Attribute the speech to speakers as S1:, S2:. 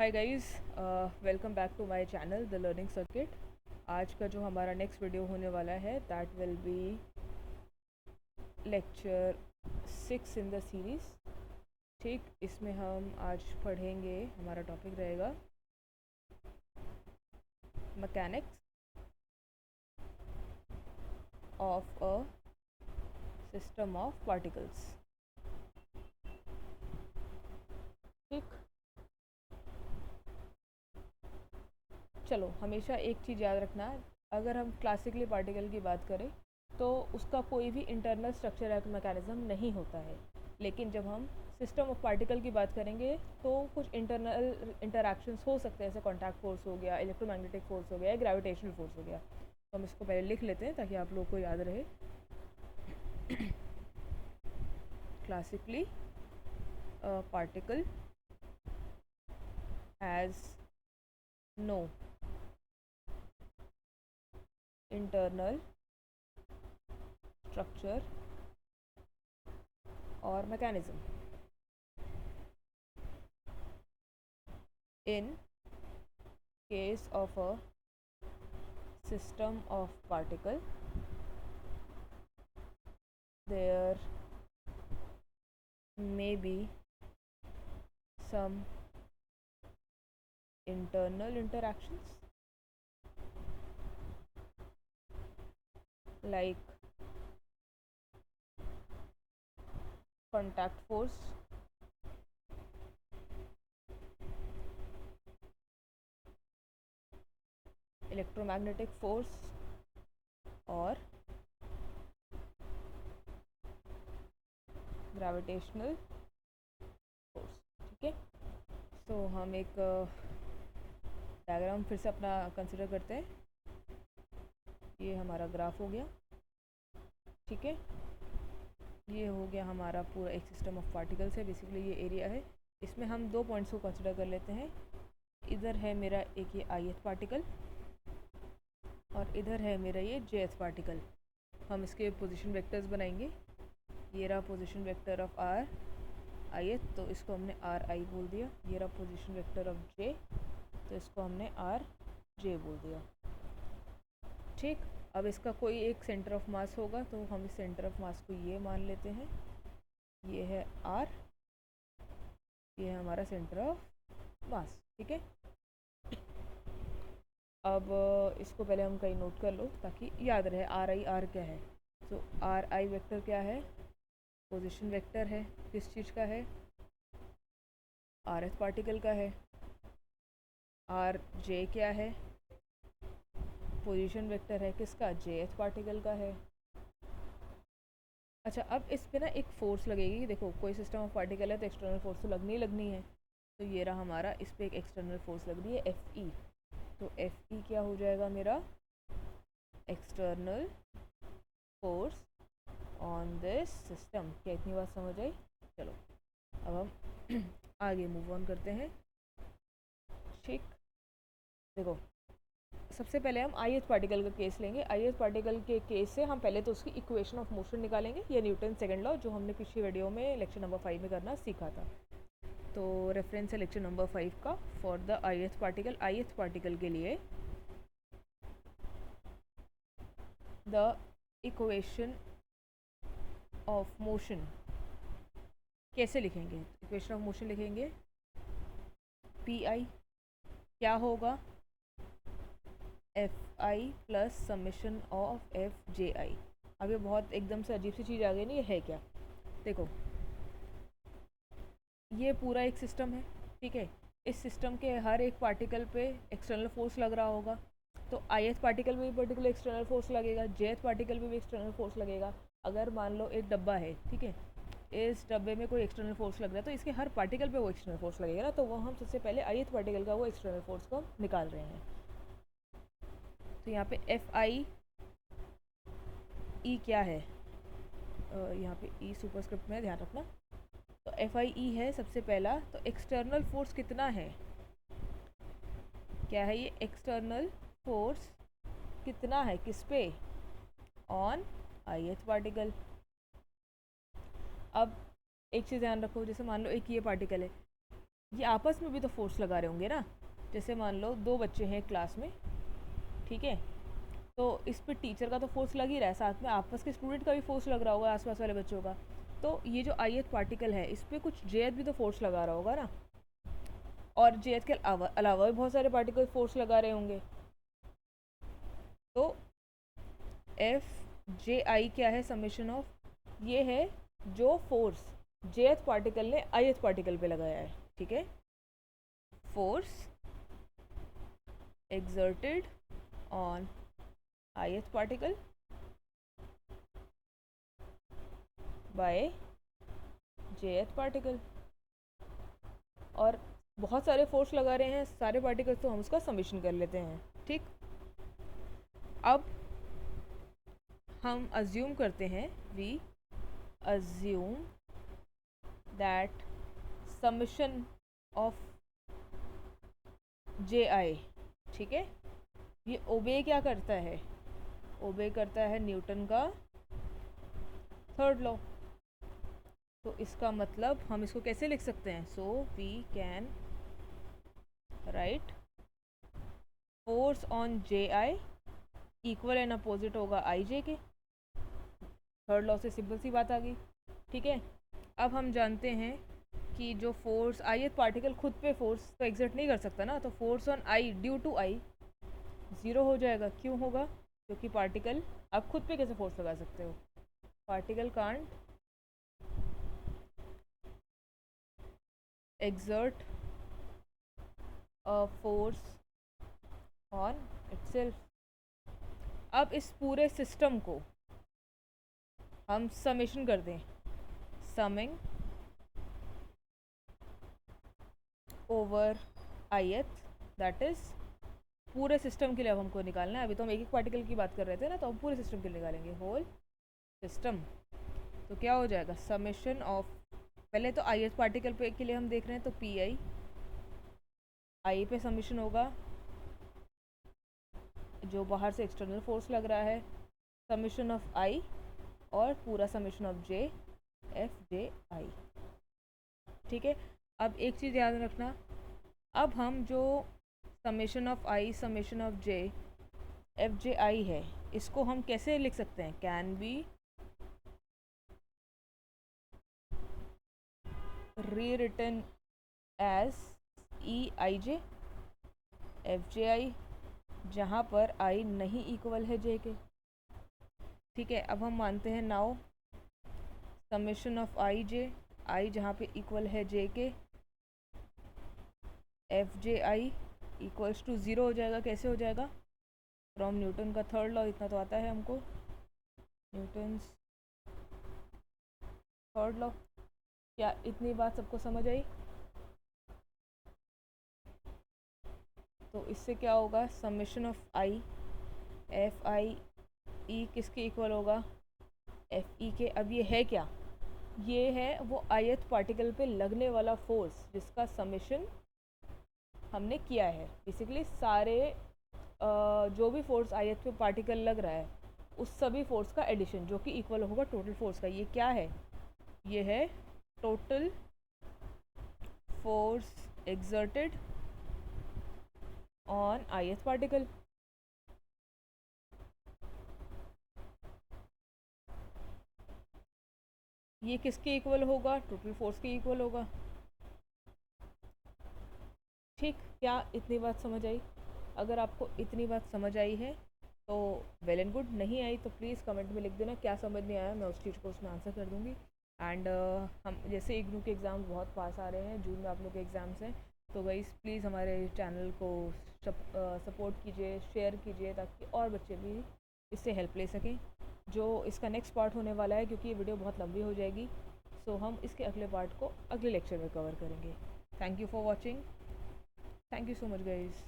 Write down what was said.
S1: Hi guys, welcome back to my channel the learning circuit. आज का जो हमारा नेक्स्ट वीडियो होने वाला है that will be lecture 6 in the series. ठीक, इसमें हम आज पढ़ेंगे, हमारा टॉपिक रहेगा mechanics of a system of particles. ठीक, चलो हमेशा एक चीज़ याद रखना है, अगर हम क्लासिकली पार्टिकल की बात करें तो उसका कोई भी इंटरनल स्ट्रक्चर या मैकेनिज्म नहीं होता है। लेकिन जब हम सिस्टम ऑफ पार्टिकल की बात करेंगे तो कुछ इंटरनल इंटरैक्शंस हो सकते हैं, जैसे कॉन्टैक्ट फोर्स हो गया, इलेक्ट्रोमैग्नेटिक फोर्स हो गया, ग्रेविटेशनल फोर्स हो गया। तो हम इसको पहले लिख लेते हैं ताकि आप लोग को याद रहे। Classically particle has no internal structure और mechanism. In case of a system of particle, there may be some internal interactions like contact force, electromagnetic force और ग्रेविटेशनल फोर्स। ठीक है, तो हम एक डायग्राम फिर से अपना कंसिडर करते हैं। ये हमारा ग्राफ हो गया। ठीक है, ये हो गया हमारा पूरा एक सिस्टम ऑफ पार्टिकल्स है। बेसिकली ये एरिया है। इसमें हम दो पॉइंट्स को कंसिडर कर लेते हैं। इधर है मेरा एक ये ith पार्टिकल और इधर है मेरा ये jth पार्टिकल। हम इसके पोजीशन वेक्टर्स बनाएंगे। ये रहा position vector of r ith, तो इसको हमने r i बोल दिया। ये रहा पोजीशन वेक्टर ऑफ j, तो इसको हमने r j बोल दिया। ठीक, अब इसका कोई एक सेंटर ऑफ मास होगा तो हम इस सेंटर ऑफ मास को ये मान लेते हैं। ये है r, ये है हमारा सेंटर ऑफ मास। ठीक है, अब इसको पहले हम कहीं नोट कर लो ताकि याद रहे आर आई आर क्या है। तो आर आई वेक्टर क्या है? पोजीशन वेक्टर है। किस चीज़ का है? आर एथ पार्टिकल का है। आर जे क्या है? पोजीशन वेक्टर है किसका? जे एथ पार्टिकल का है। अच्छा, अब इस पे ना एक फोर्स लगेगी। देखो, कोई सिस्टम ऑफ पार्टिकल है तो एक्सटर्नल फोर्स तो लगनी ही लगनी है। तो ये रहा हमारा, इस पर एक एक्सटर्नल फोर्स लग रही है एफ ई। तो एफ ई क्या हो जाएगा मेरा? External force on this system. क्या इतनी बात समझ आई? चलो अब हम आगे मूव ऑन करते हैं। ठीक, देखो सबसे पहले हम ith पार्टिकल का केस लेंगे। ith पार्टिकल के केस से हम पहले तो उसकी इक्वेशन ऑफ मोशन निकालेंगे। ये न्यूटन सेकंड लॉ जो हमने पिछली वीडियो में लेक्चर नंबर 5 में करना सीखा था। तो रेफरेंस है लेक्चर नंबर 5 का for the ith particle. ith particle के लिए द इक्वेशन ऑफ मोशन कैसे लिखेंगे? इक्वेशन ऑफ मोशन लिखेंगे पी आई क्या होगा? F I plus summation of F J I. अब ये बहुत एकदम से अजीब सी चीज़ आ गई नहीं, ये है क्या? देखो, ये पूरा एक सिस्टम है। ठीक है, इस सिस्टम के हर एक पार्टिकल पे एक्सटर्नल फोर्स लग रहा होगा। तो ith पार्टिकल में भी पर्टिकुलर एक्सटर्नल फोर्स लगेगा, jth पार्टिकल में भी एक्सटर्नल फोर्स लगेगा। अगर मान लो एक डब्बा है, ठीक है, इस डब्बे में कोई एक्सटर्नल फोर्स लग रहा है तो इसके हर पार्टिकल पे वो एक्सटर्नल फोर्स लगेगा ना। तो वो हम सबसे पहले ith पार्टिकल का वो एक्सटर्नल फोर्स को निकाल रहे हैं। तो यहाँ पे एफ आई ई क्या है? यहाँ पे ई सुपरस्क्रिप्ट में ध्यान रखना। तो एफ आई ई है सबसे पहला। तो एक्सटर्नल फोर्स कितना है? क्या है ये? एक्सटर्नल फोर्स कितना है किस पे? On ith particle. अब एक चीज़ ध्यान रखो, जैसे मान लो एक ये पार्टिकल है, ये आपस में भी तो फोर्स लगा रहे होंगे ना। जैसे मान लो दो बच्चे हैं क्लास में, ठीक है, तो इस पे टीचर का तो फोर्स लग ही रहा है, साथ में आपस के स्टूडेंट का भी फोर्स लग रहा होगा आसपास वाले बच्चों का। तो ये जो ith पार्टिकल है इस पर कुछ jth भी तो फोर्स लगा रहा होगा ना, और jth के अलावा भी बहुत सारे पार्टिकल फोर्स लगा रहे होंगे। तो FJI क्या है, समेशन ऑफ, ये है जो फोर्स jth पार्टिकल ने ith पार्टिकल पे लगाया है, ठीक है। Force exerted on ith particle by jth particle, और बहुत सारे फोर्स लगा रहे हैं सारे पार्टिकल्स, तो हम उसका समेशन कर लेते हैं, ठीक। अब हम अज्यूम करते हैं, we assume that summation of JI, ठीक है, ये ओबे क्या करता है, ओबे करता है न्यूटन का थर्ड लॉ। तो इसका मतलब हम इसको कैसे लिख सकते हैं, so we can write force on JI equal and opposite होगा IJ के। थर्ड लॉ से सिंपल सी बात आ गई, ठीक है। अब हम जानते हैं कि जो फोर्स ith पार्टिकल खुद पे फोर्स तो एग्जर्ट नहीं कर सकता ना, तो force on I due to I zero हो जाएगा। क्यों होगा, क्योंकि पार्टिकल, आप खुद पे कैसे फोर्स लगा सकते हो, particle can't exert a force on itself। अब इस पूरे सिस्टम को हम समेशन कर दें, summing over ith, that is पूरे सिस्टम के लिए अब हमको निकालना है। अभी तो हम एक एक पार्टिकल की बात कर रहे थे ना, तो हम पूरे सिस्टम के लिए निकालेंगे, होल सिस्टम। तो क्या हो जाएगा, समेशन ऑफ, पहले तो ith पार्टिकल पे के लिए हम देख रहे हैं, तो PI I पे समेशन होगा जो बाहर से एक्सटर्नल फोर्स लग रहा है, समेशन ऑफ I और पूरा समेशन ऑफ J FJI, ठीक है। अब एक चीज़ याद रखना, अब हम जो summation of I summation of J FJI है, इसको हम कैसे लिख सकते हैं, कैन बी री रिटन एज EIJ FJI, जहाँ पर I नहीं इक्वल है J के, ठीक है। अब हम मानते हैं now summation of IJ, I जहाँ पे इक्वल है J के, FJI इक्वल्स टू ज़ीरो हो जाएगा। कैसे हो जाएगा, फ्रॉम न्यूटन का थर्ड लॉ, इतना तो आता है हमको, न्यूटन्स थर्ड लॉ। क्या इतनी बात सबको समझ आई? तो इससे क्या होगा, समेशन ऑफ I FI किसके इक्वल होगा, FE के। अब ये है क्या, ये है वो ith पार्टिकल पे लगने वाला फोर्स जिसका समेशन हमने किया है। बेसिकली सारे जो भी फोर्स ith पे पार्टिकल लग रहा है उस सभी फोर्स का एडिशन जो कि इक्वल होगा टोटल फोर्स का। ये क्या है, ये है total force exerted on ith particle. ये किसके इक्वल होगा, टोटल फोर्स के इक्वल होगा, ठीक। क्या इतनी बात समझ आई? अगर आपको इतनी बात समझ आई है तो वेल एंड गुड, नहीं आई तो प्लीज़ कमेंट में लिख देना क्या समझ नहीं आया, मैं उस चीज़ को उसमें आंसर कर दूँगी। एंड हम जैसे इग्नू के एग्ज़ाम बहुत पास आ रहे हैं, जून में आप लोग के एग्ज़ाम्स हैं, तो गाइस प्लीज़ हमारे चैनल को सपोर्ट कीजिए, शेयर कीजिए, ताकि और बच्चे भी इससे हेल्प ले सकें। जो इसका नेक्स्ट पार्ट होने वाला है, क्योंकि ये वीडियो बहुत लंबी हो जाएगी, सो हम इसके अगले पार्ट को अगले लेक्चर में कवर करेंगे। Thank you for watching, thank you so much guys.